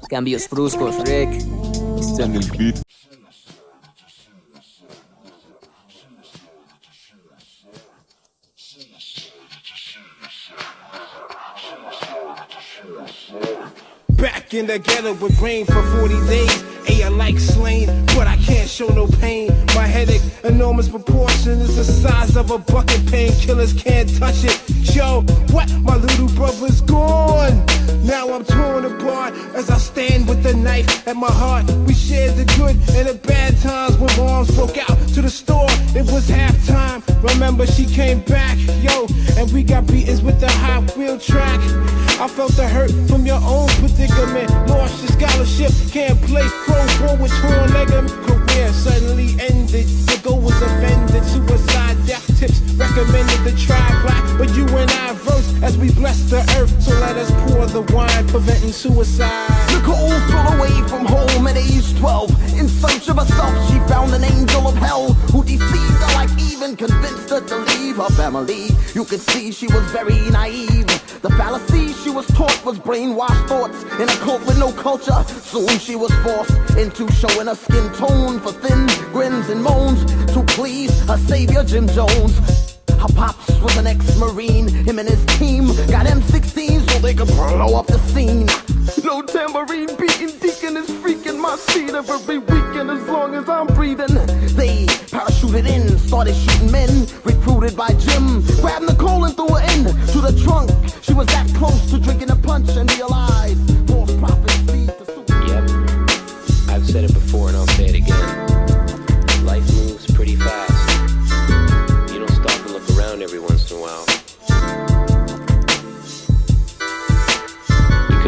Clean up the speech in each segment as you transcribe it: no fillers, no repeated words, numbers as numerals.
Cambios bruscos, Reg. Está en el beat. Back in the ghetto with rain for 40 days. I like slain, but I can't show no pain. My headache, enormous proportion, is the size of a bucket. Painkillers can't touch it. Yo, what? My little brother's gone. Now I'm torn apart as I stand with the knife at my heart. We shared the good and the bad times when moms broke out to the store. It was halftime. Remember she came back, yo, and we got beatings with the Hot Wheel track. I felt the hurt from your own predicament. Lost your scholarship, can't play pro ball with torn ligament. Career suddenly ended. The goal was offended. Suicide death tips recommended to try black, but you and I verse as we bless the earth. So let us pour the wine, preventing suicide. Look all thrown away from home at age 12. In search of herself, she found an angel of hell who deceived her like even convinced her to leave her family. You could see she was very naive. The fallacy she was taught was brainwashed thoughts in a cult with no culture. Soon she was forced into showing her skin tone for thin grins and moans to please her savior Jim Jones. Her pops was an ex-marine. Him and his team got M16 so they could blow up the scene. No tambourine beating, deacon is freaking my seat every weekend as long as I'm breathing. They parachuted in, started shooting men, recruited by Jim. Grabbed Nicole and threw her in to the trunk. She was that close to drinking a punch and realized false prophets lead to suicide. Yep, I've said it before and I'll say it again. Life moves pretty fast. You don't stop and look around every once in a while.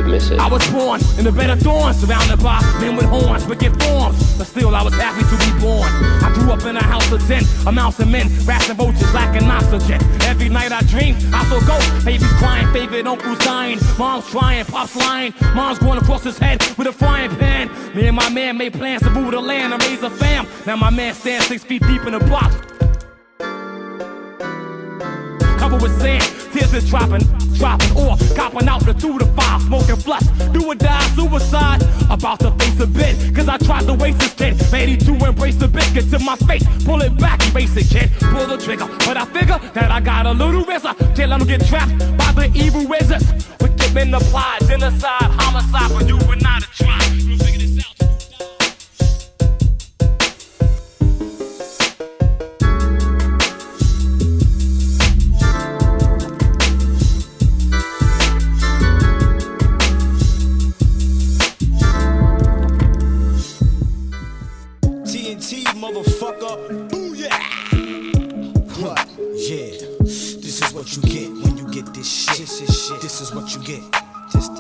Miss it. I was born in a bed of thorns, surrounded by men with horns, wicked forms, but still I was happy to be born. I grew up in a house of 10, a mouse and men, rats and roaches lacking oxygen. Every night I dream, I saw ghosts, babies crying, favorite uncles dying, mom's trying, pops lying, mom's going across his head with a frying pan. Me and my man made plans to move the land and raise a fam. Now my man stands 6 feet deep in a box, covered with sand, tears is dropping, or copping out the 2 to 5, smoking flush, do or die, suicide, about to face a bit, cause I tried to waste this kid, ready to embrace the biscuit to my face, pull it back, erase it kid, pull the trigger, but I figure that I got a little razor, can't let them get trapped by the evil wizards, wicked men applied, genocide, homicide, for you and not a tribe, you figure this out. Motherfucker, booyah! What? Yeah, this is what you get when you get this shit. This is what you get.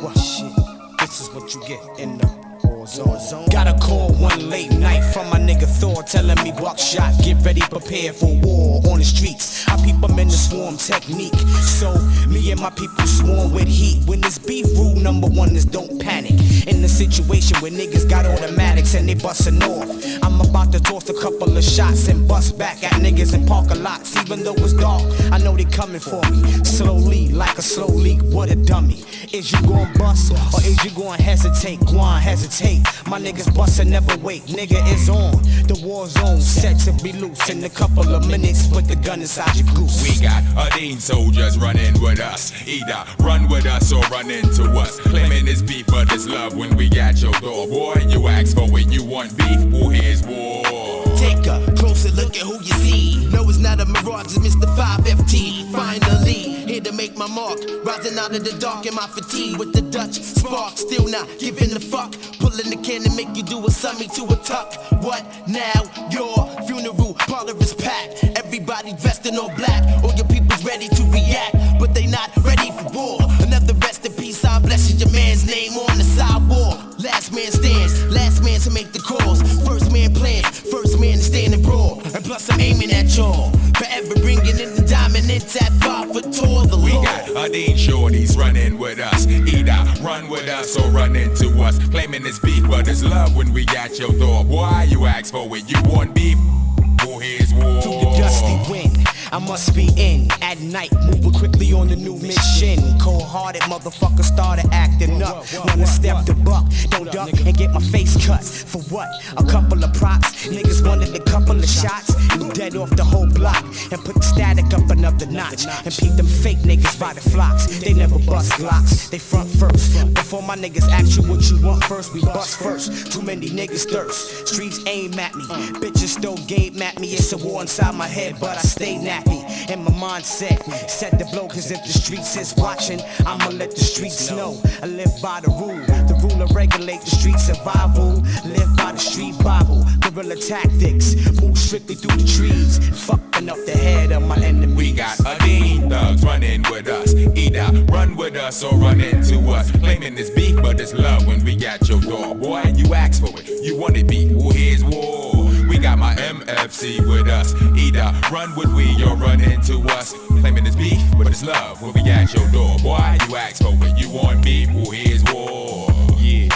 What shit? This is what you get in the zone. Got a call one late night from my nigga Thor, telling me buckshot, get ready, prepare for war on the streets. I peep them in the swarm technique, so me and my people swarm with heat. When this beef, rule number 1 is don't panic. In the situation where niggas got automatics and they bustin' off, I'm about to toss a couple of shots and bust back at niggas in parking lots. Even though it's dark, I know they coming for me. Slowly, like a slow leak, what a dummy. Is you gon' bust or is you gon' hesitate? Go on, hesitate. My niggas bustin', never wait. Nigga is on the war zone, set to be loose in a couple of minutes. Put the gun inside your goose. We got 18 soldiers running with us. Either run with us or run into us. Claiming it's beef, but it's love when we got your door. Boy, you ask for it, you want beef. Who here's war? Take a closer look at who you see. No, it's not a mirage, it's Mr. 5FT. Finally, here to make my mark. Rising out of the dark in my fatigue with the Dutch spark. Still not giving a fuck. Pulling the can and make you do a summy to a tuck. What now? Your funeral parlor is packed. Everybody dressed in all black. All your people's ready to react, but they not ready for war. Another rest in peace, I'm blessing your man's name on the sidewalk. Last man stands, last man to make the calls. First man plans, first man to stand and brawl. And plus I'm aiming at y'all, forever bringing in the diamond intact, 5 foot tall. The we Lord. got 18 shorties running with us. Either run with us or run into us. Claiming it's beef, but it's love when we got your door. Why you ask for it? You want beef? Who here's war? Through the gusty wind, I must be in at night, moving quickly on the new mission. Cold-hearted motherfucker started acting up. Wanna step the buck, don't duck and get my face cut. For what? A couple of props. Niggas wanted a couple of shots. You dead off the whole block and put the static up another notch. And peep them fake niggas by the flocks. They never bust blocks, they front first. Before my niggas ask you what you want first, we bust first. Too many niggas thirst. Streets aim at me, bitches throw game at me. It's a war inside my head, but I stay nappy. And my mindset set the blow, cause if the streets is watching, I'ma let the streets know. I live by the rule to regulate the street survival. Live by the street Bible, guerrilla tactics. Move strictly through the trees, fucking up the head of my enemy. We got a D thugs running with us. Either run with us or run into us. Claiming it's beef, but it's love when we got your door. Boy, you asked for it, you wanted beef, well here's war. We got my MFC with us. Either run with we or run into us. Claiming it's beef, but it's love when we got your door. Boy, you asked for it, you want beef, well here's war. Yeah.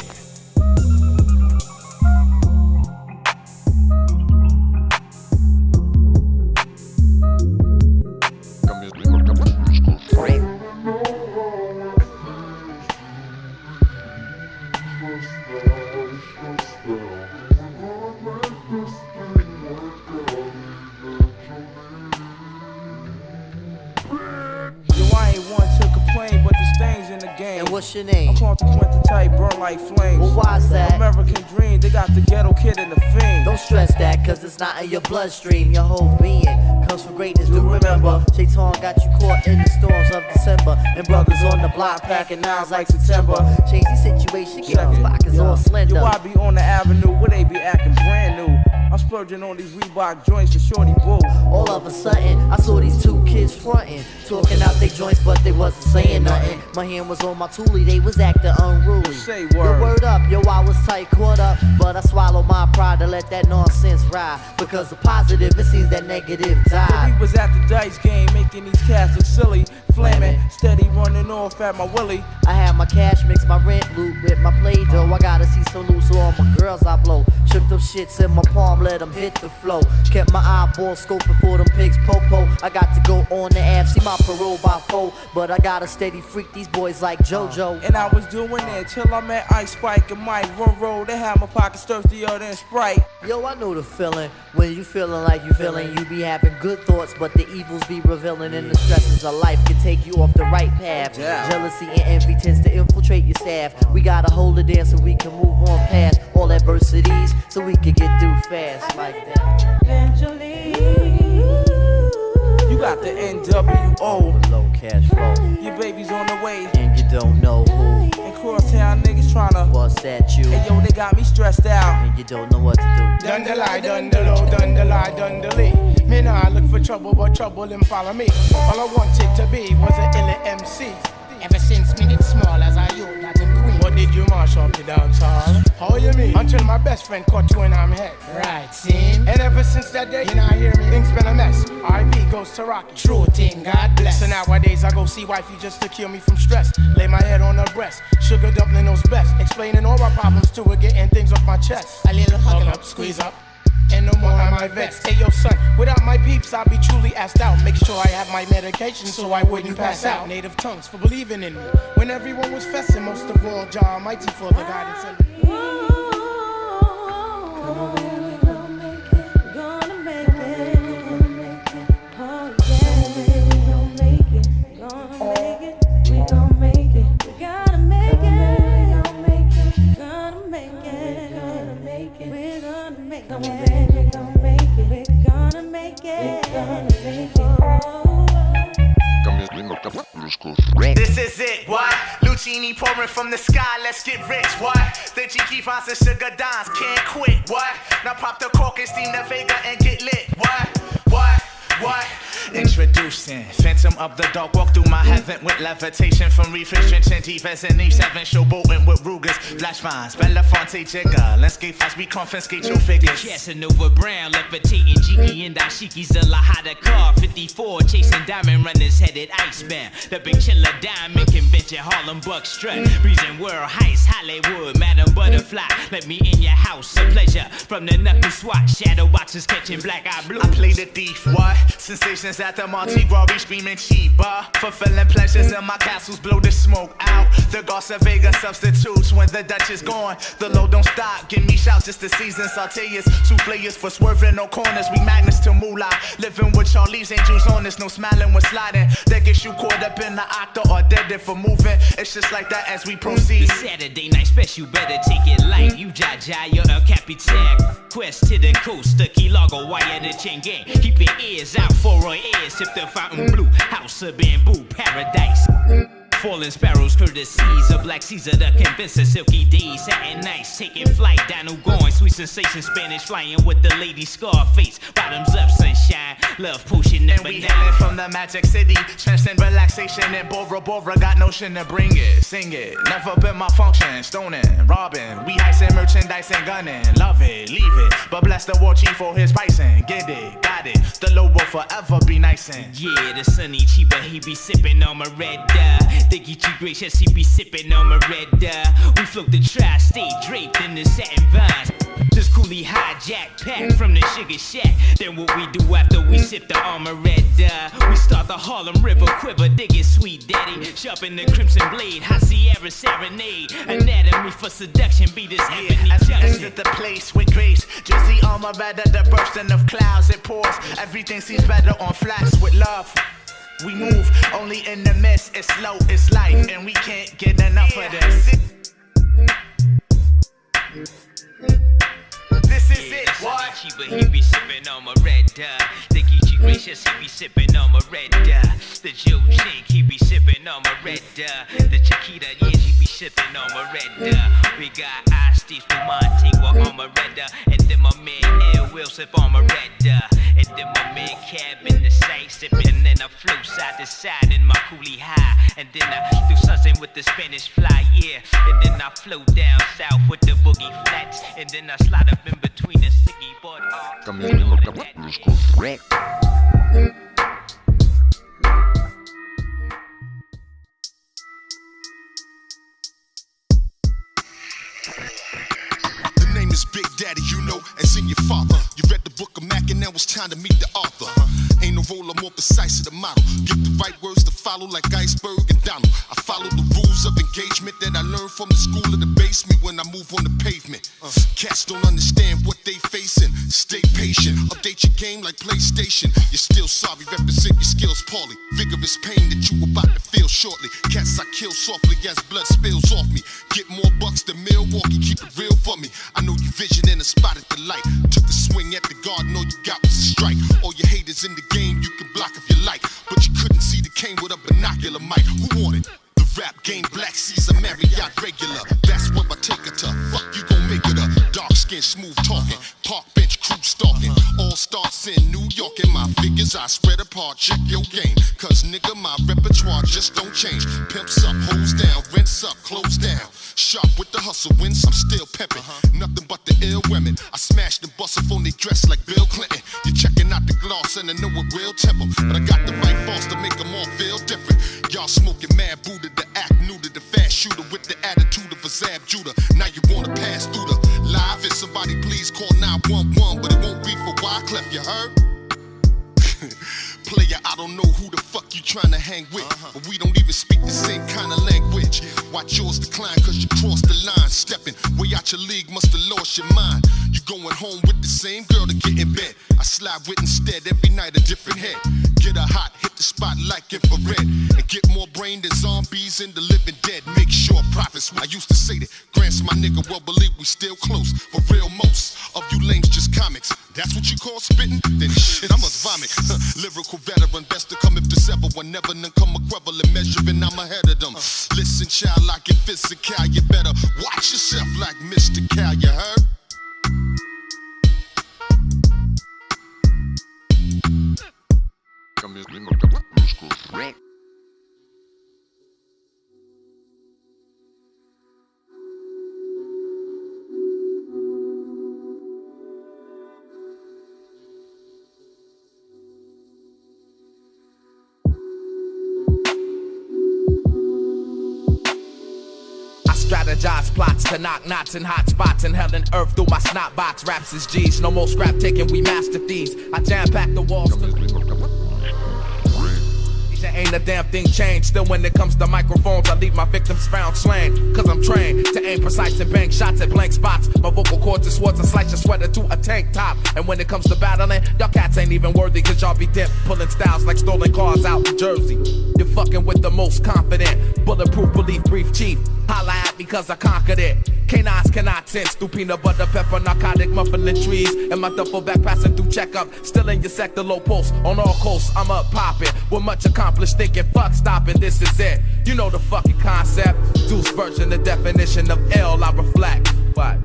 What's your name? I'm consequential type, burn like flames. Well, why's that? American dream, they got the ghetto kid and the fiend. Don't stress that, cause it's not in your bloodstream. Your whole being comes from greatness, do remember. Shaitan got you caught in the storms of December. And brothers on the block packing nouns like September. Change the situation, get those pockets all slender. Yo, I be on the avenue where they be acting brand new. I'm splurging on these Reebok joints for shorty boo. All of a sudden, I saw these two kids frontin', talking out their joints, but they wasn't saying nothing. My hand was on my toolie, they was acting unruly. Say Yo, word up, yo, I was tight, caught up, but I swallowed my pride to let that nonsense ride. Because the positive, it seems that negative died. We was at the dice game, making these cats look silly. Flaming, steady running off at my willy. I had my cash mix, my rent loot with my Play-Doh. I gotta see so loose, so all my girls I blow. Shook them shits in my palm, let them hit the flow. Kept my eyeball scoping for them pigs, popo. I got to go on the app, see my parole by 4. But I got a steady freak these boys like JoJo. And I was doing it till I met Ice Spike and Mike. Roll, they had my pockets thirstier than Sprite. Yo, I know the feeling. When you feeling like you feeling, you be having good thoughts, but the evils be revealing. And the stresses of life can take you off the right path. Jealousy and envy tends to infiltrate your staff. We gotta hold it down so we can move on past all adversities, so we can get through fast like that. Eventually, you got the NWO. Low cash flow. Your baby's on the way, and you don't know who. And crosstown niggas tryna bust at you. And yo, they got me stressed out, and you don't know what to do. Dun the lie, dun the low, dun the lie, dun the lee. Me nah look for trouble, but trouble them follow me. All I wanted to be was an ill MC. Ever since me did small as I you that in Queen. What did you mash up the dance hall? How you mean? Until my best friend caught you in my head. Right, see? And ever since that day, you not hear me? Things been a mess. R.I.P. goes to Rocky. True thing, God bless. So nowadays I go see wifey just to cure me from stress. Lay my head on her breast. Sugar dumpling knows best. Explaining all my problems to her, getting things off my chest. A little hug up, squeeze up. And no more am I vexed. Hey yo son, without my peeps I'll be truly asked out. Make sure I have my medication so I wouldn't pass out. Native tongues for believing in me. When everyone was festing, most of all Jah Almighty for the guidance and This is it, what? Lucini pouring from the sky, let's get rich, what? The Jiki Fonts and Sugar Dons can't quit, what? Now pop the cork and steam the Vega and get lit, what? Introducing Phantom of the Dark, walk through my heaven with levitation from reefers, drenching deep as an E7, showboating with Rugers, flash vines, Belafonte Jigger, landscape fast, we confiscate your figures. Casanova Brown, levitating Jiki and Dashiki Zalahada car, 54, chasing diamond runners headed icebound. The big chiller diamond convention, Harlem Buck strut, breezing world heights, Hollywood, Madam Butterfly. Let me in your house, a pleasure from the knuckle swat, shadow boxes catching black eye blue. I play the thief, what? Sensations at the Mardi Gras, we screaming cheaper. Fulfilling pleasures in my castles, blow the smoke out. The Gauss of Vega substitutes when the Dutch is gone. The low don't stop, give me shouts, just the season. Sauteers, souffleurs for swerving no corners. We magnets to moolah. Living with Charlie's angels on us, no smiling when sliding. That gets you caught up in the octa or dead for moving. It's just like that as we proceed. The Saturday night special, better take it light. You jaja, you're a capitan. Quest to the coast, the key logo, wire the chain gang. Keep your ears out for our ears. Sip the fountain blue, house of bamboo, paradise. Falling sparrows, courtesies of Black Caesar, the convincer, silky D's, satin nice, taking flight, Dino going, sweet sensation, Spanish flying with the lady Scarface, bottoms up, sunshine, love potion, and we hailing from the magic city, transcend relaxation and Bora Bora, got notion to bring it, sing it, never been my function, stoning, robbing, we heisting merchandise and gunning, love it, leave it, but bless the war chief for his pricing, get it, got it, the low will forever be nicing. Yeah, the sunny cheaper, he be sipping on my red think he too gracious, he be sipping on my red we float the tri-state draped in the satin vines. Just coolly hijack pack from the sugar shack. Then what we do after we sip the armor red we start the Harlem River quiver, dig it sweet daddy. Sharpen the crimson blade, high Sierra serenade. Anatomy for seduction, be this ebony as we junction. exit the place with grace, just the armor red at the bursting of clouds, it pours. Everything seems better on flats with love. We move only in the mist, it's slow, it's life, and we can't get enough of this. This is it, what? But he be sipping on my red think he too gracious, he be sipping on my red The Joe Chink, he be sipping on my red The Chiquita, yeah, he be sipping on my red We got Steve from Montego on my red and then my man L will sip on my red and then my man Cab in the side sipping, and then I flow side to side in my coolie high, and then I do something with the Spanish fly, yeah, and then I flow down south with the boogie flats, and then I slide up in between the ciggy board. Is Big Daddy, you know, as in your father. You read the book of Mac and now it's time to meet the author. Ain't no roller more precise to the model. Get the right words to follow like Iceberg and Donald. I follow the rules of engagement that I learned from the school of the basement when I move on the pavement. Cats don't understand what they facing. Stay patient, update your game like PlayStation. You're still sorry, represent your skills poorly. Vigorous pain that you about to feel shortly. Cats I kill softly as blood spills off me. Get more bucks than Milwaukee, keep it real for me. I know you vision in a spot at the light. Took a swing at the guard, all you got was a strike. All your haters in the game, you can block if you like. But you couldn't see the cane with a binocular mic. Who wanted? The rap game, Black Caesar, Marriott regular. That's what I take it to. Fuck you gon' make it up. Dark skin, smooth talking. Park bench, crew stalking. All starts in New York and my figures I spread apart. Check your game. Cause nigga, my repertoire just don't change. Pimps up, hoes down, rents up, close down. Sharp with the hustle, wins, I'm still pimping. Nothing but the ill women. I smash them, bust up on they dress like Bill Clinton. You're checking out the gloss and I know a real temple. But I got the right force to make them all feel different. Y'all smoking mad Buddha, the act new to the fast shooter with the attitude of a Zab Judah. Now you wanna pass through the live. If somebody please call 911, but it won't be for Wyclef, you heard? Player, I don't know who the fuck you tryna hang with, but we don't even speak the same kind of language. Watch yours decline cause you crossed the line. Stepping way out your league, must have lost your mind. You going home with the same girl to get in bed. I slide with instead every night a different head. Get her hot, hit the spot like infrared, and get more brain than zombies in the living dead. Make sure profits. I used to say that grants my nigga well believe we still close. For real, most of you lames just comics. That's what you call spitting? Then shit, I must vomit. Lyrical veteran, best to come if this ever one. Never none come equivalent measuring, I'm ahead of them. Listen, child, I get physical, you better watch yourself like Mr. Cal, you heard? Strategize plots to knock knots in hot spots in hell and earth through my snot box. Raps is G's, no more scrap taking, we master thieves. I jam pack the walls. ain't a damn thing changed. Still when it comes to microphones, I leave my victims found slain. Cause I'm trained to aim precise and bank shots at blank spots. My vocal cords are swords and slice your sweater to a tank top. And when it comes to battling, y'all cats ain't even worthy, cause y'all be dipped, pulling styles like stolen cars out in Jersey. You're fucking with the most confident, bulletproof belief brief chief. Holla at me cause I conquered it. Canines cannot sense through peanut butter, pepper, narcotic, muffling trees. And my duffel bag passing through checkup. Still in your sector, low pulse. On all coasts, I'm up popping. With much accomplished thinking, fuck stopping, this is it. You know the fucking concept. Deuce version, the definition of ill, I reflect. What?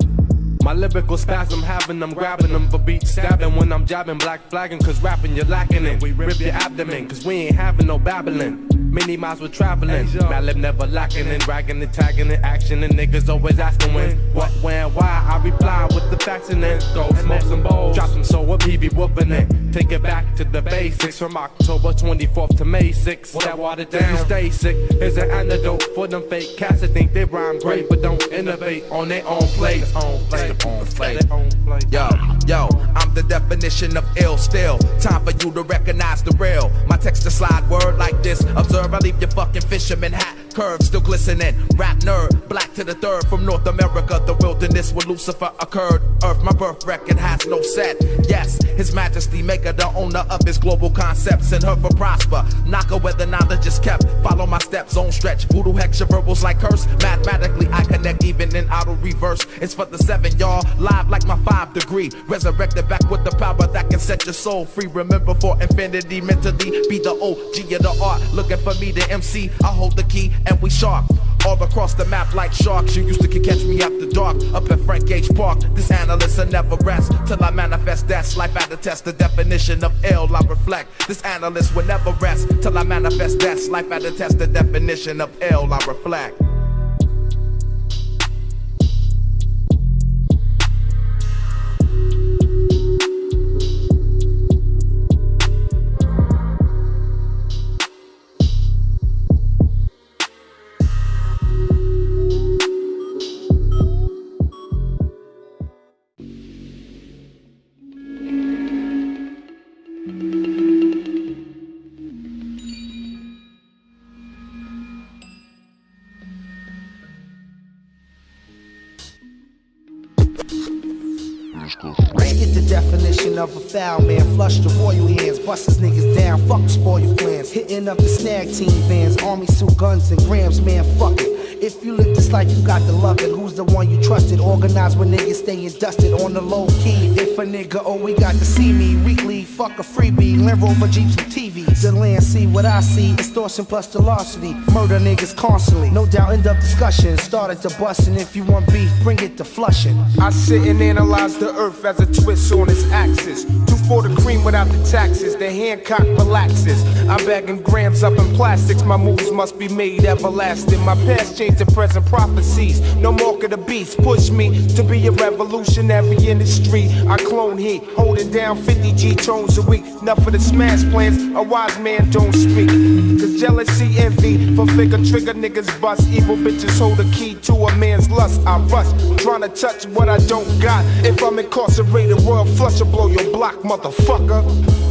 My lyrical spasm having them grabbing them for beat stabbing when I'm jabbing black flagging cause rapping you're lacking it. We rip your abdomen cause we ain't having no babbling. Many miles we're traveling. Malib never lacking in bragging and tagging in action and niggas always asking when, what, when, why. I reply with the facts and then go smoke some bowls. Drop some soul with me be whooping it. Take it back to the basics from October 24th to May 6th. That watered down, stay sick. Here's an antidote for them fake cats that think they rhyme great but don't innovate on their own plate. Yo, I'm the definition of ill still. Time for you to recognize the real. My text to slide word like this. Observe, I leave your fucking fisherman hat curve still glistening. Rap nerd, black to the third from North America. The wilderness where Lucifer occurred. Earth, my birth record has no set. Yes, His Majesty maker, the owner of his global concepts. And her for prosper, knocker where the knowledge is kept. Follow my steps, on stretch. Voodoo hex your verbals like curse. Mathematically, I connect even in auto reverse. It's for the 7, y'all. Live like my 5 degree. Resurrected back with the power that can set your soul free. Remember for infinity, mentally be the OG of the art. Looking for me, the MC. I hold the key and we sharp. All across the map like sharks. You used to catch me after dark up at Frank H. Park. This analyst will never rest till I manifest that's life at the test. The definition of ill I reflect. This analyst will never rest till I manifest that's life at the test. The definition of ill I reflect. Get the definition of a foul man. Flush the royal hands, bust his niggas down. Fuck the spoil plans. Hitting up the snag team vans. Army suit guns and grams, man, fuck it. If you live this life, you got to love it. Who's the one you trusted? Organized when niggas staying dusted on the low key. If a nigga, oh, we got to see me weekly. Fuck a freebie, Land Rover Jeeps and TVs. The land see what I see. Extortion plus the larceny. Murder niggas constantly. No doubt end up discussion. Started to bustin'. If you want beef, bring it to Flushing. I sit and analyze the earth as a twist on its axis. 2 for the cream without the taxes. The Hancock relaxes. I'm bagging grams up in plastics. My moves must be made everlasting. My past changed to present prophecies. No mark of the beast. Push me to be a revolutionary in the street. I clone heat, holding down 50 G tones a week. Enough for the smash plans. A wise man don't speak. Cause jealousy, envy, for figure trigger niggas bust. Evil bitches hold the key to a man's lust. I rush, trying to touch what I don't got. If I'm incarcerated, royal flush will blow your block, motherfucker.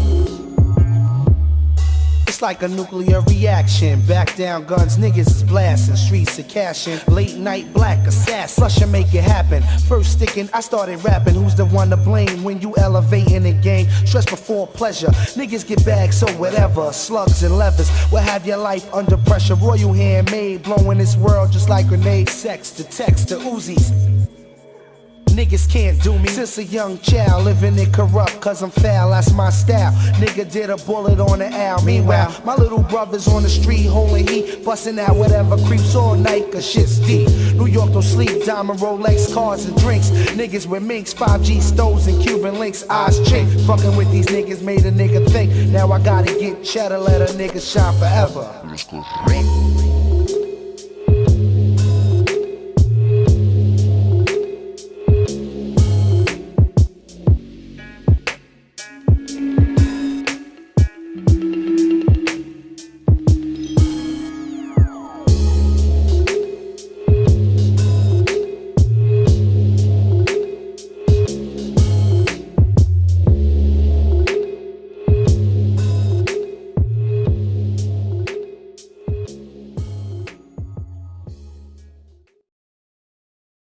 It's like a nuclear reaction. Back down guns, niggas is blasting. Streets are cashing. Late night black assassin. Flush and make it happen. First sticking, I started rapping. Who's the one to blame when you elevating the game? Stress before pleasure. Niggas get bagged, so whatever. Slugs and levers will have your life under pressure. Royal handmade, blowing this world just like grenades. Sex to text to Uzis. Niggas can't do me since a young child, living it corrupt cause I'm foul, that's my style. Nigga did a bullet on the owl. Meanwhile, my little brother's on the street holding heat, busting out whatever creeps all night cause shit's deep. New York don't sleep, diamond Rolex, cars and drinks. Niggas with minks, 5G stoves and Cuban links, eyes chink. Fucking with these niggas made a nigga think. Now I gotta get cheddar, let a nigga shine forever.